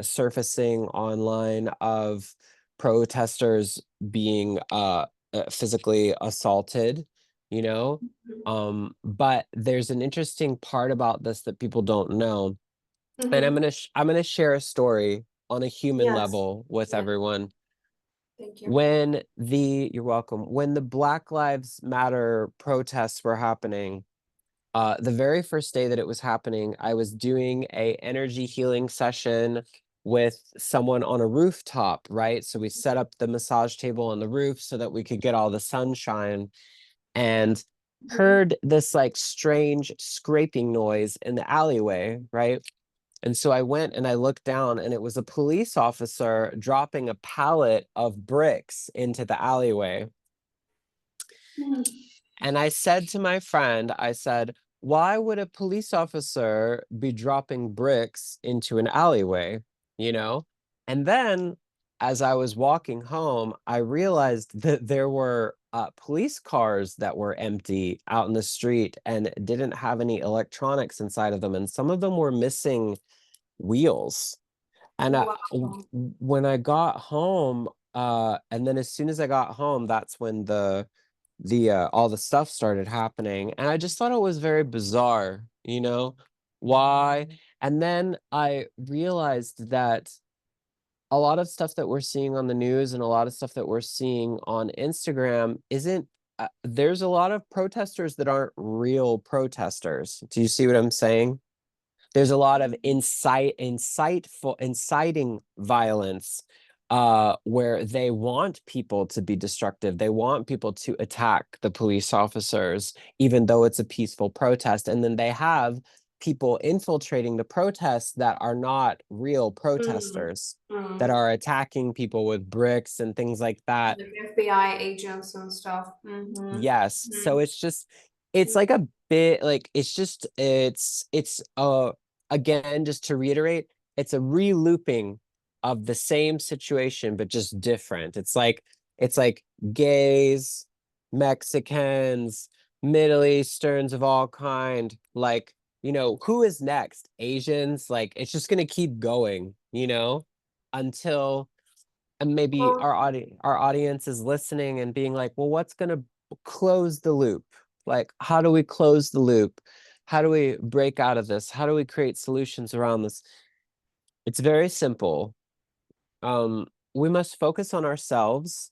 surfacing online of protesters being physically assaulted, you know. But there's an interesting part about this that people don't know, and mhm. I'm gonna share a story on a human Yes, level with yes, everyone. thank you. You're welcome. When the Black Lives Matter protests were happening, the very first day that it was happening, I was doing a energy healing session with someone on a rooftop, right? So we set up the massage table on the roof so that we could get all the sunshine, and Mhm. heard this like strange scraping noise in the alleyway, right? And so I went and I looked down, and it was a police officer dropping a pallet of bricks into the alleyway. Mhm. And I said to my friend, I said, why would a police officer be dropping bricks into an alleyway? You know? And then as I was walking home, I realized that there were police cars that were empty out in the street and didn't have any electronics inside of them. And some of them were missing wheels. And Wow. when I got home, and then as soon as I got home, that's when the all the stuff started happening, and I just thought it was very bizarre, why. And then I realized that a lot of stuff that we're seeing on the news and a lot of stuff that we're seeing on Instagram isn't there's a lot of protesters that aren't real protesters. Do you see what I'm saying? There's a lot of inciting violence, where they want people to be destructive. They want people to attack the police officers, even though it's a peaceful protest. And then they have people infiltrating the protests that are not real Mm, protesters, that mm. are attacking people with bricks and things like that. Like FBI agents and stuff. Yes. Hmm. So it's like a bit like it's again, just to reiterate, it's a re-looping of the same situation but just different. It's like gays, Mexicans, Middle Easterns of all kind, like, who is next? Asians, like it's just gonna keep going, until, and maybe Well, our audience is listening and being like, well, what's going to close the loop? Like, how do we close the loop? How do we break out of this? How do we create solutions around this? It's very simple. We must focus on ourselves.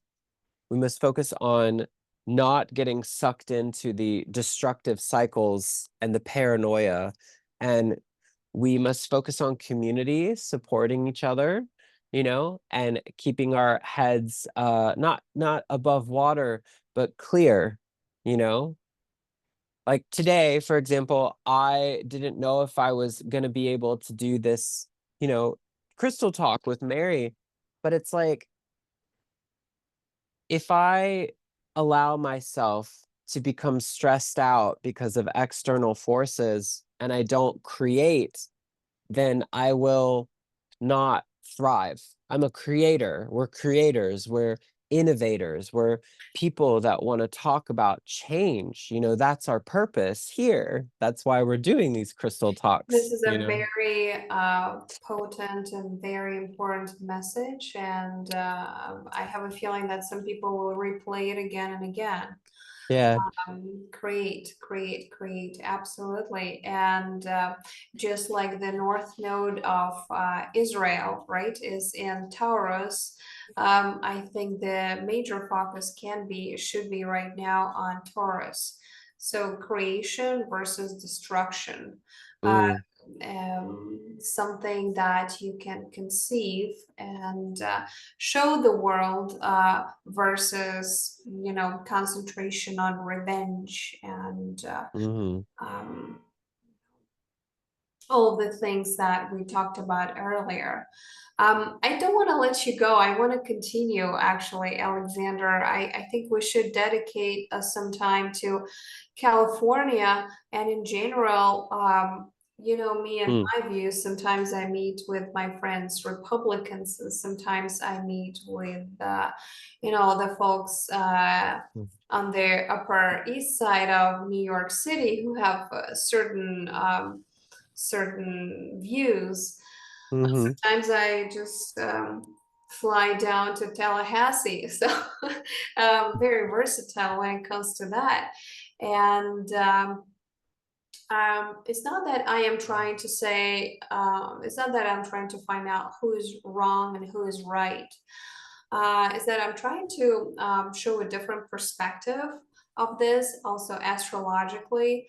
We must focus on not getting sucked into the destructive cycles and the paranoia. And we must focus on community, supporting each other, and keeping our heads not above water, but clear, you know? Like today, for example, I didn't know if I was going to be able to do this, you know, crystal talk with Mary, but it's like, if I allow myself to become stressed out because of external forces and I don't create, then I will not thrive. I'm a creator. We're creators. We're innovators. We're people that want to talk about change. That's our purpose here. That's why we're doing these crystal this talks, is a very potent and very important message, and I have a feeling that some people will replay it again and again. Yeah. Create, absolutely. And just like the north node of Israel, right, is in Taurus, I think the major focus should be right now on Taurus. So creation versus destruction. Uh, Mm, Something that you can conceive and show the world versus concentration on revenge and mm, um, all of the things that we talked about earlier. I don't want to let you go. I want to continue, actually, Alexander. I think we should dedicate some time to California and in general. Me and mm, my views. Sometimes I meet with my friends, Republicans, and sometimes I meet with, the folks mm, on the Upper East Side of New York City who have certain views. mhm, Sometimes I just fly down to Tallahassee, so very versatile when it comes to that. And it's not that I am trying to say, it's not that I'm trying to find out who is wrong and who is right. Is that I'm trying to show a different perspective of this, also astrologically.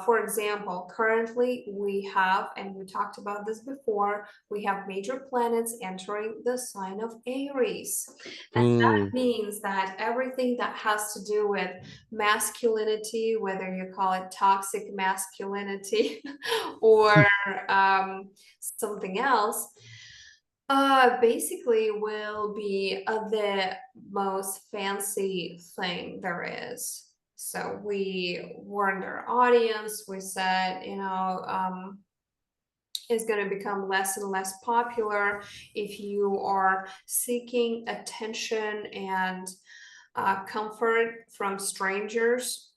For example, currently we have, and we talked about this before, we have major planets entering the sign of Aries. And that mm, means that everything that has to do with masculinity, whether you call it toxic masculinity or something else, basically will be the most fancy thing there is. So we warned our audience. We said, is going to become less and less popular if you are seeking attention and comfort from strangers,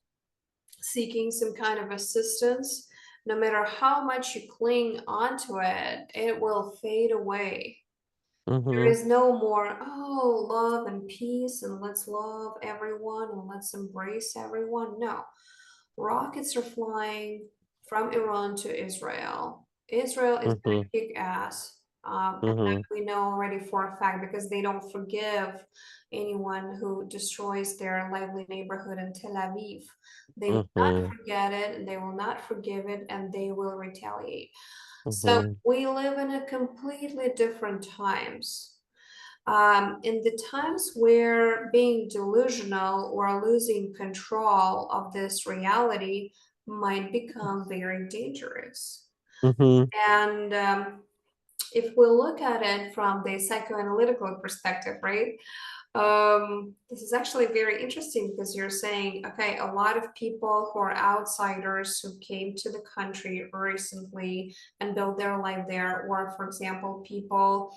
seeking some kind of assistance. No matter how much you cling onto it, it will fade away. There mhm, is no more, oh, love and peace, and let's love everyone and let's embrace everyone. No. Rockets are flying from Iran to Israel. Israel is going mhm, to kick ass. And that mhm, we know already for a fact because they don't forgive anyone who destroys their lively neighborhood in Tel Aviv. They will not mhm, forget it and they will not forgive it and they will retaliate. So mhm, we live in a completely different times. In the times where being delusional or losing control of this reality might become very dangerous. Mm-hmm. And if we look at it from the psychoanalytical perspective, right? This is actually very interesting because you're saying, okay, a lot of people who are outsiders who came to the country recently and built their life there, or for example, people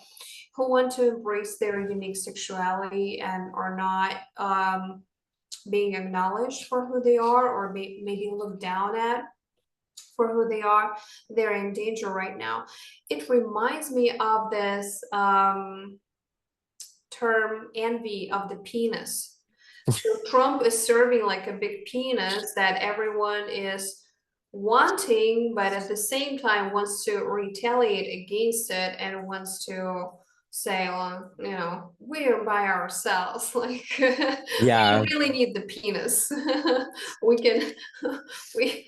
who want to embrace their unique sexuality and are not being acknowledged for who they are, or maybe looked down at for who they are, they're in danger right now. It reminds me of this term envy of the penis. So Trump is serving like a big penis that everyone is wanting, but at the same time wants to retaliate against it and wants to say, well, we're by ourselves. Like we don't Yeah. really need the penis. we can we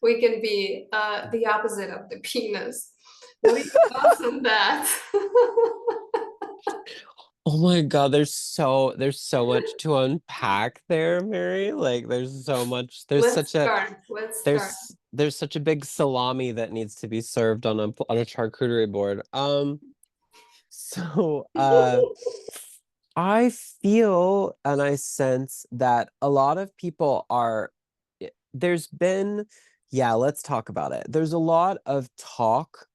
we can be the opposite of the penis. What are your thoughts on that? Oh my God, there's so much to unpack there, Mary. Like there's so much. Let's start. Let's start. There's such a big salami that needs to be served on a charcuterie board. So I feel and I sense that a lot of people are there's been yeah, let's talk about it. There's a lot of talk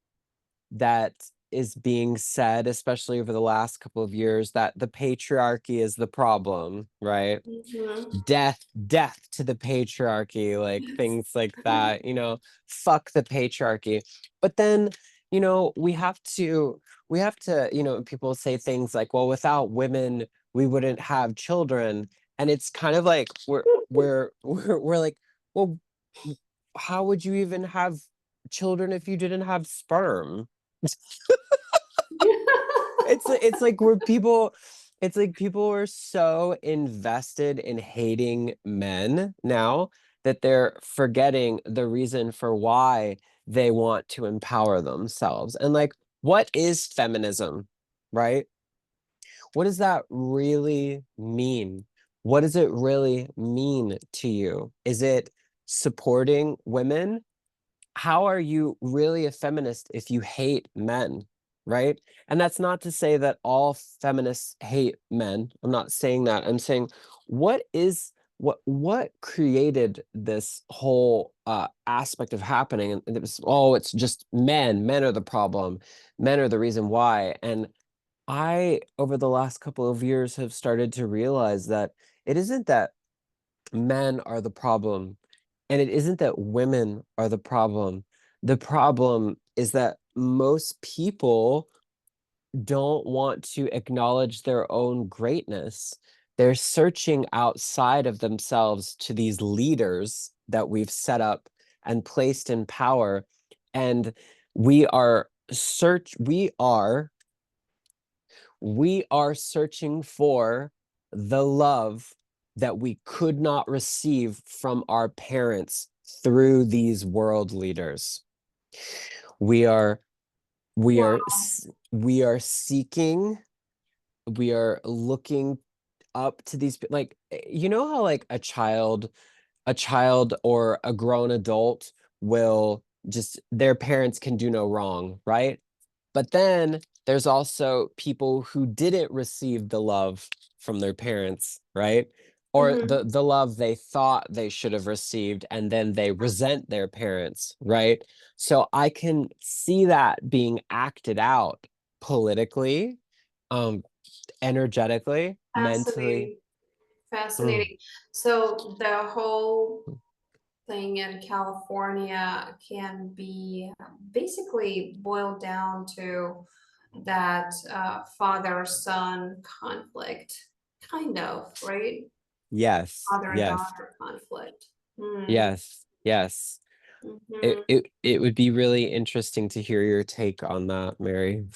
that is being said, especially over the last couple of years, that the patriarchy is the problem, right? Mhm. Death to the patriarchy, like things like that, fuck the patriarchy. But then, we have to, people say things like, well, without women, we wouldn't have children. And it's kind of like we're like, well, how would you even have children if you didn't have sperm? It's like where people it's like people are so invested in hating men now that they're forgetting the reason for why they want to empower themselves. And like, what is feminism, right? What does that really mean? What does it really mean to you? Is it supporting women? How are you really a feminist if you hate men, right? And that's not to say that all feminists hate men. I'm not saying that. I'm saying what created this whole aspect of happening, and it was, oh, it's just men are the problem, men are the reason why. And I, over the last couple of years, have started to realize that it isn't that men are the problem. And it isn't that women are the problem. The problem is that most people don't want to acknowledge their own greatness. They're searching outside of themselves to these leaders that we've set up and placed in power. And we are search we are searching for the love that we could not receive from our parents through these world leaders. We are we are Wow. we are seeking, we are looking up to these like you know how like a child or a grown adult will just their parents can do no wrong, right? But then there's also people who didn't receive the love from their parents, right? Or the Mhm. the love they thought they should have received, and then they resent their parents, right? So I can see that being acted out politically, um, energetically, mentally. Fascinating. Mm, Fascinating. So the whole thing in California can be basically boiled down to that father-son conflict, kind of, right? yes, yes, Father-daughter conflict. Hmm. yes, yes. It, Mhm. it it would be really interesting to hear your take on that, Mary.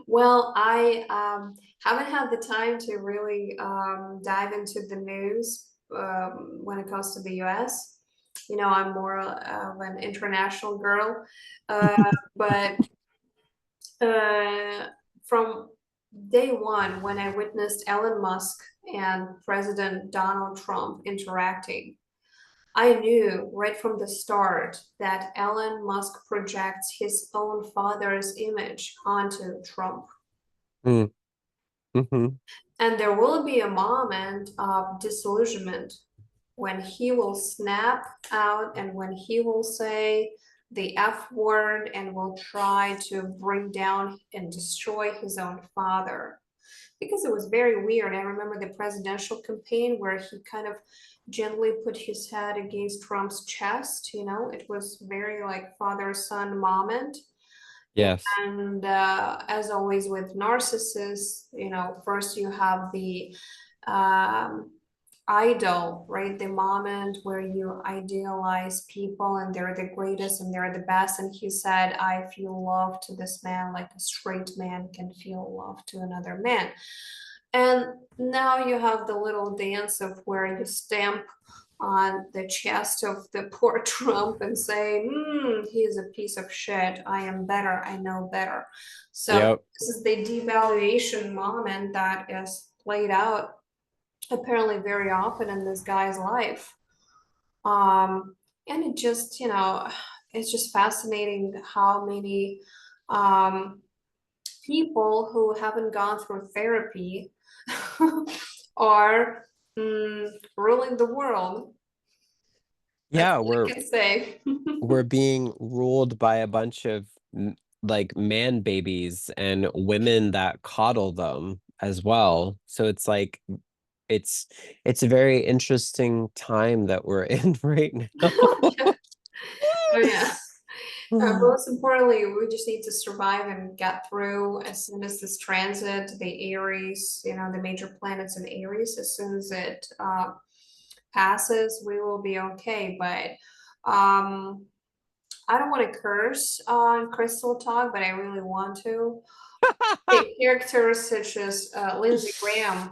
Well, I haven't had the time to really dive into the news when it comes to the US. I'm more of an international girl. Uh, but uh, from day one, when I witnessed Elon Musk and President Donald Trump interacting, I knew right from the start that Elon Musk projects his own father's image onto Trump. Mm, mm-hmm. And there will be a moment of disillusionment when he will snap out and when he will say the F word and will try to bring down and destroy his own father. Because it was very weird. I remember the presidential campaign where he kind of gently put his head against Trump's chest. It was very like father son moment. Yes. And as always with narcissists, first you have the um, idol, right? The moment where you idealize people and they're the greatest and they're the best. And he said, I feel love to this man like a straight man can feel love to another man. And now you have the little dance of where you stamp on the chest of the poor Trump and say, he's a piece of shit. I am better. I know better. So Yep. this is the devaluation moment that is played out apparently very often in this guy's life. Um, and it's just fascinating how many um, people who haven't gone through therapy are ruling the world. That's Yeah, all I can say. we're being ruled by a bunch of like man babies and women that coddle them as well. So it's like it's it's a very interesting time that we're in right now. Yeah. Oh yeah. Most importantly, we just need to survive and get through as soon as this transit, the Aries, the major planets in Aries, as soon as it passes, we will be okay. But I don't want to curse on Crystal Talk, but I really want to. The characters such as Lindsey Graham,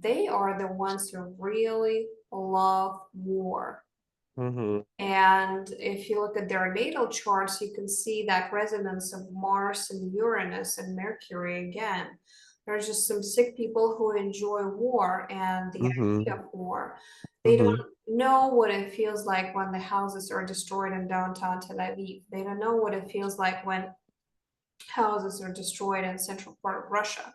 they are the ones who really love war. Hmm. And if you look at their natal charts, you can see that resonance of Mars and Uranus and Mercury again. There's just some sick people who enjoy war and the Hmm. idea of war. They Hmm. don't know what it feels like when the houses are destroyed in downtown Tel Aviv. They don't know what it feels like when houses are destroyed in central part of Russia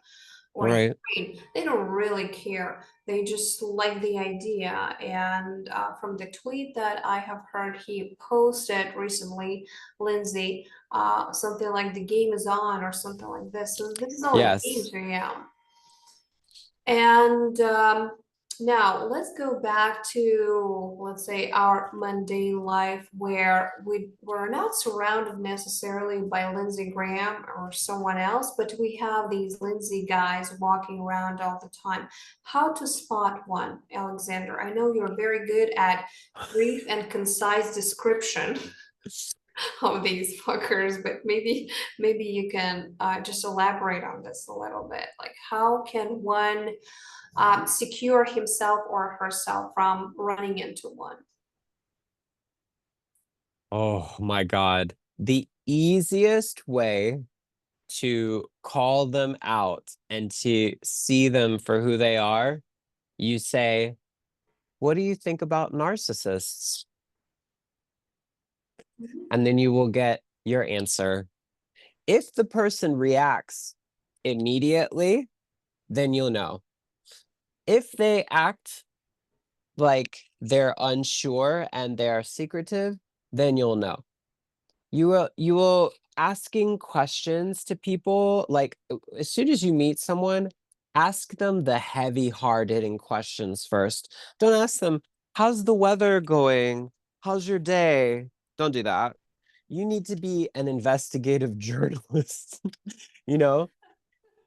or Right. Ukraine. They don't really care. They just like the idea. And from the tweet that I have heard he posted recently, Lindsay, something like the game is on or something like this. So this is all a game Yes. to him. And now let's go back to, let's say, our mundane life where we're not surrounded necessarily by Lindsey Graham or someone else, but we have these Lindsay guys walking around all the time. How to spot one, Alexander? I know you're very good at brief and concise description of these fuckers, but maybe you can just elaborate on this a little bit. Like, how can one secure himself or herself from running into one? Oh my God. The easiest way to call them out and to see them for who they are, you say, what do you think about narcissists? And then you will get your answer. If the person reacts immediately, then you'll know. If they act like they're unsure and they're secretive, then you'll know. You will asking questions to people like as soon as you meet someone, ask them the heavy, hard-hitting questions first. Don't ask them, how's the weather going? How's your day? Don't do that. You need to be an investigative journalist, you know?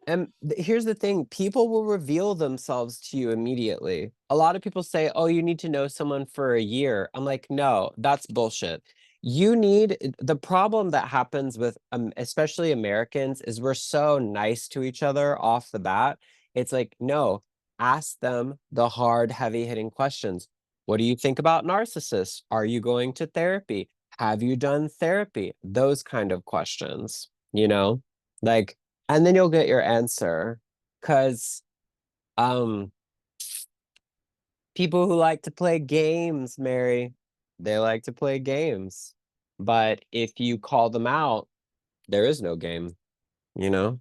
And here's the thing, people will reveal themselves to you immediately. A lot of people say, oh, you need to know someone for a year. I'm like, no, that's bullshit. The problem that happens with especially Americans is we're so nice to each other off the bat. It's like, no, ask them the hard, heavy hitting questions. What do you think about narcissists? Are you going to therapy? Have you done therapy? Those kind of questions, you know? Like, and then you'll get your answer. Because Um, People who like to play games, Mary, they like to play games. But if you call them out, there is no game, you know?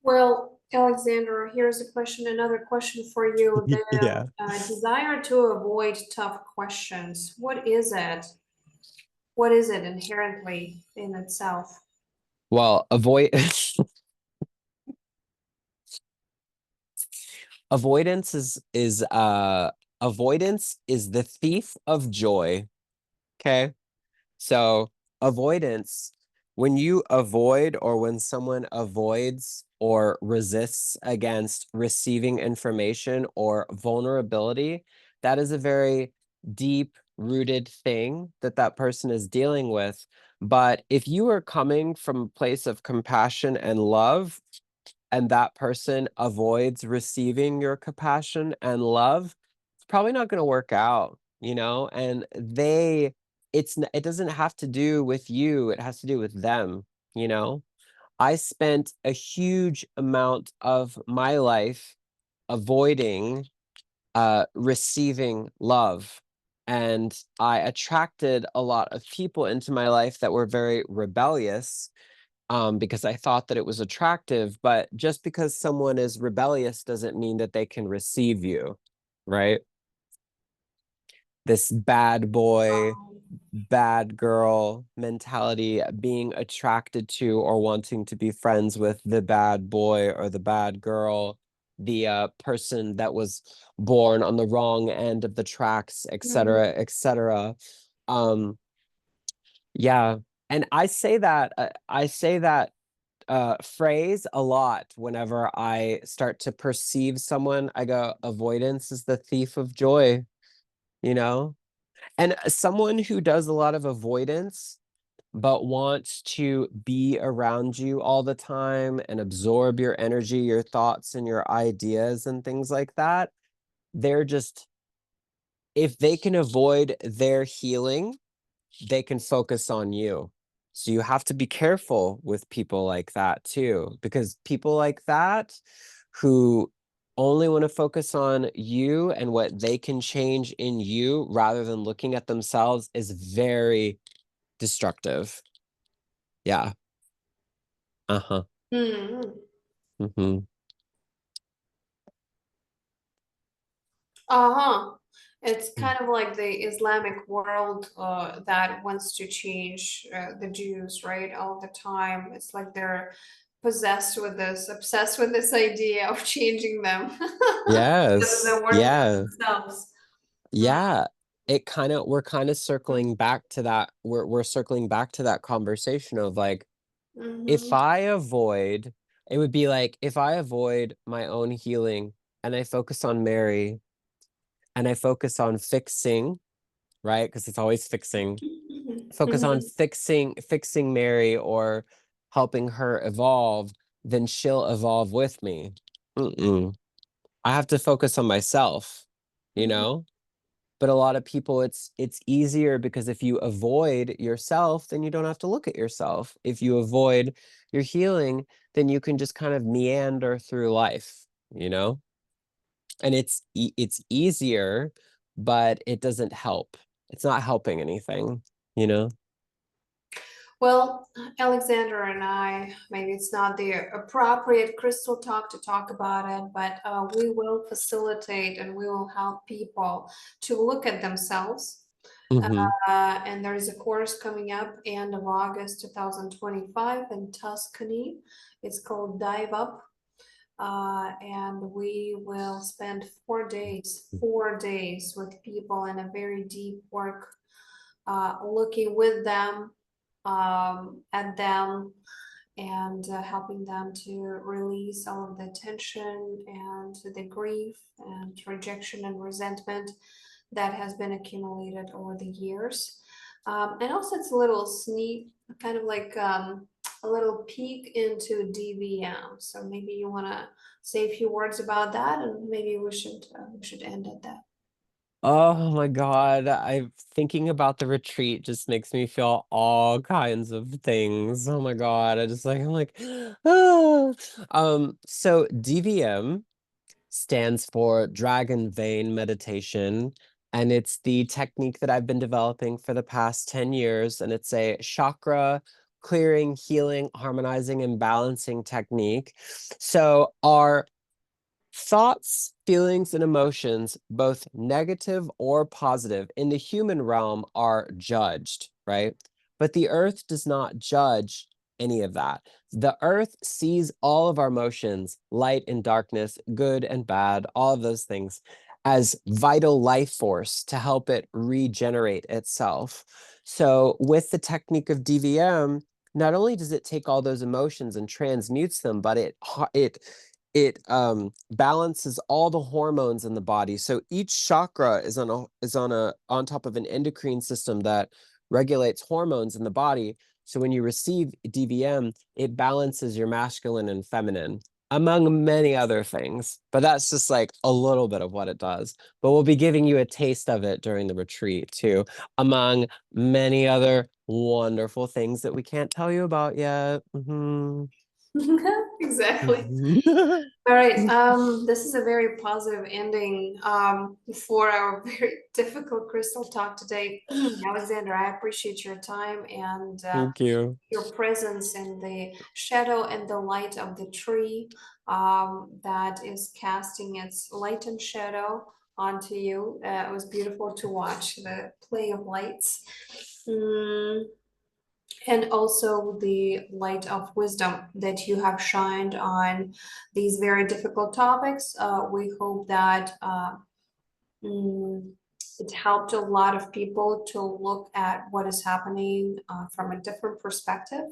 Well, Alexander, here's a question, another question for you. The Yeah. desire to avoid tough questions. What is it? What is it inherently in itself? Well, avoid avoidance is avoidance is the thief of joy. Okay? So, avoidance, when you avoid or when someone avoids or resists against receiving information or vulnerability, that is a very deep rooted thing that that person is dealing with. But if you are coming from a place of compassion and love, and that person avoids receiving your compassion and love, it's probably not going to work out, you know? And it doesn't have to do with you, it has to do with them, you know? I spent a huge amount of my life avoiding receiving love. And I attracted a lot of people into my life that were very rebellious, because I thought that it was attractive. But just because someone is rebellious doesn't mean that they can receive you, right? This bad boy, bad girl mentality, being attracted to or wanting to be friends with the bad boy or the bad girl, the person that was born on the wrong end of the tracks, Mhm. etc., etc. Um, yeah, and I say that phrase a lot whenever I start to perceive someone. I go, avoidance is the thief of joy, you know? And someone who does a lot of avoidance but wants to be around you all the time and absorb your energy, your thoughts, and your ideas and things like that, they're just, if they can avoid their healing, they can focus on you. So you have to be careful with people like that too, because people like that who only want to focus on you and what they can change in you rather than looking at themselves is very destructive. Yeah. Uh-huh. Mhm. Mm-hmm. Uh-huh. It's kind of like the Islamic world that wants to change the Jews, right? All the time. It's like they're possessed with this, obsessed with this idea of changing them because Yes. they're working Yeah. on themselves. Mm, Yeah. We're kind of circling back to that. We're circling back to that conversation of like, if mhm. I avoid, it would be like if I avoid my own healing and I focus on Mary and I focus on fixing, right? Because it's always fixing. Focus on Mhm. fixing Mary or helping her evolve, then she'll evolve with me. Mm-mm. I have to focus on myself, you Mhm. know? But a lot of people, it's easier because if you avoid yourself, then you don't have to look at yourself. If you avoid your healing, then you can just kind of meander through life, you know? And it's easier, but it doesn't help. It's not helping anything, you know? Well, Alexander and I, maybe it's not the appropriate crystal talk to talk about it, but we will facilitate and we will help people to look at themselves. Mm-hmm. And there is a course coming up end of August 2025 in Tuscany. It's called Dive Up. And we will spend 4 days with people in a very deep work, looking with them, at them, and helping them to release all of the tension and the grief and rejection and resentment that has been accumulated over the years. And also, it's a little sneak, kind of like a little peek into DVM. So maybe you want to say a few words about that, and maybe we should end at that. Oh my God. I thinking about the retreat just makes me feel all kinds of things. Oh my God. I'm like, oh. So DVM. stands for Dragon Vein Meditation. And it's the technique that I've been developing for the past 10 years. And it's a chakra clearing, healing, harmonizing, and balancing technique. So our thoughts, feelings, and emotions, both negative or positive, in the human realm are judged, right? But the earth does not judge any of that. The earth sees all of our emotions, light and darkness, good and bad, all of those things, as vital life force to help it regenerate itself. So, with the technique of DVM, not only does it take all those emotions and transmutes them, but it balances all the hormones in the body. So each chakra is on top of an endocrine system that regulates hormones in the body. So when you receive DVM, it balances your masculine and feminine, among many other things. But that's just like a little bit of what it does. But we'll be giving you a taste of it during the retreat too, among many other wonderful things that we can't tell you about yet. Exactly. All right. This is a very positive ending for our very difficult crystal talk today. Alexander, I appreciate your time and Thank you. your presence in the shadow and the light of the tree that is casting its light and shadow onto you. It was beautiful to watch the play of lights. Mm, and also the light of wisdom that you have shined on these very difficult topics. We hope that mm, it helped a lot of people to look at what is happening from a different perspective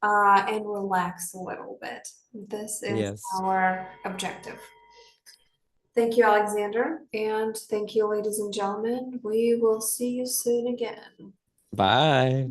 and relax a little bit. This is Yes. our objective. Thank you, Alexander, and thank you, ladies and gentlemen. We will see you soon again. Bye.